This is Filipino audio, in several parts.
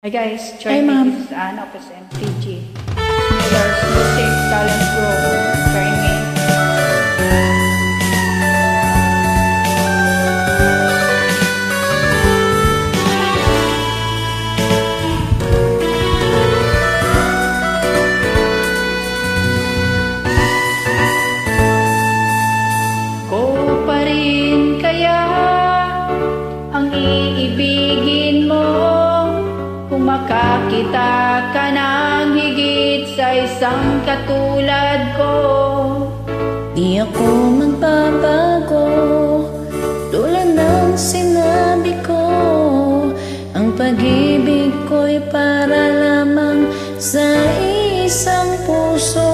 Hi guys, Hi, join me. ma'am. This is Anne of SMTG. Miller's Music Talent Grow. Join me. Ko pa rin kaya ang iibigin mo kung makakita ka ng higit sa isang katulad ko. Di ako magbabago, tulad ng sinabi ko. Ang pag-ibig ko'y para lamang sa isang puso.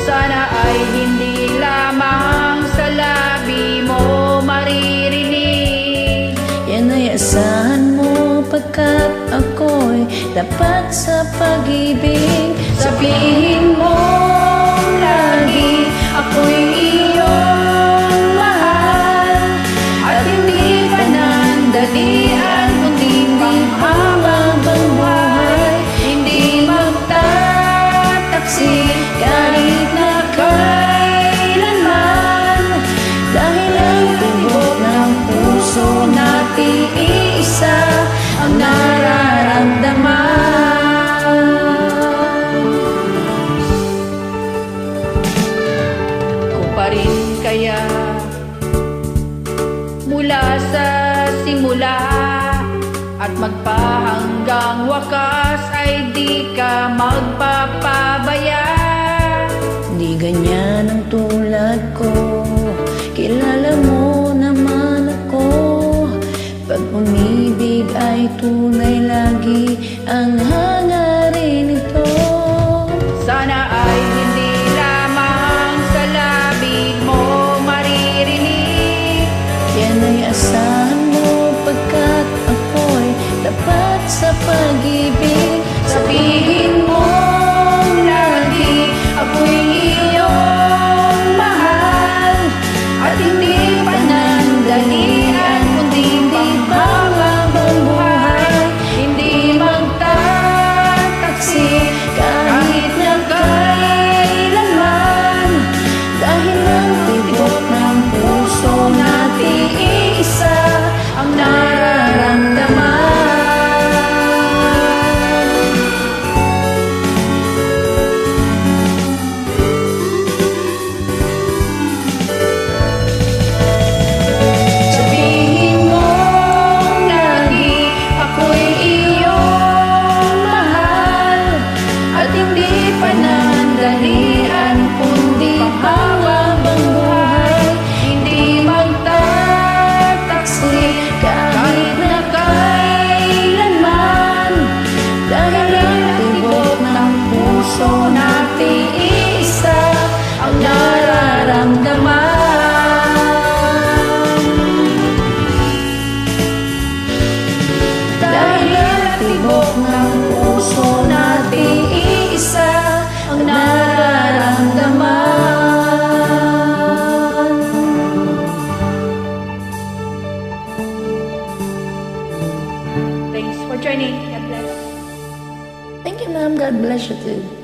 Sana ay hindi lamang sa labi mo maririnig. Yan ay asahan mo, pagkat ako'y tapat sa pag-ibig. Sabihin mo lagi ako'y iyong mahal, at hindi panandalian kundi panghabang buhay. Hindi magtataksi kahit na kailanman, dahil ang tibok ng puso natin isa ang nararamdaman. Ko pa rin kaya mula sa simula at magpahanggang wakas ay di ka magpapabaya. Di ganyan ang tulad ko, kilala mo naman ako. Pag umibig ay tunay, lagi ang hangarin ito. Sana ay hindi lamang sa labig mo maririnig. Yan ay asahan mo, pagkat ako'y tapat sa pag-ibig. Sabihin mo lagi ako'y iyong mahal, at hindi panandalian kundi panghabang buhay. Hindi magtataksi kahit na kailanman, dahil ang tibok ng puso natin isa ang nararamdaman. Sabihin mo lagi ako'y iyong mahal, at hindi panandalian kundi panghabang buhay. Hindi magtataksi kahit na kailanman, dahil ang tibok ng puso natin isa ang nararamdaman. Dahil ang tibok ng puso natin isa ang nararamdaman. Thanks for joining. God bless. Thank you, ma'am. God bless you too.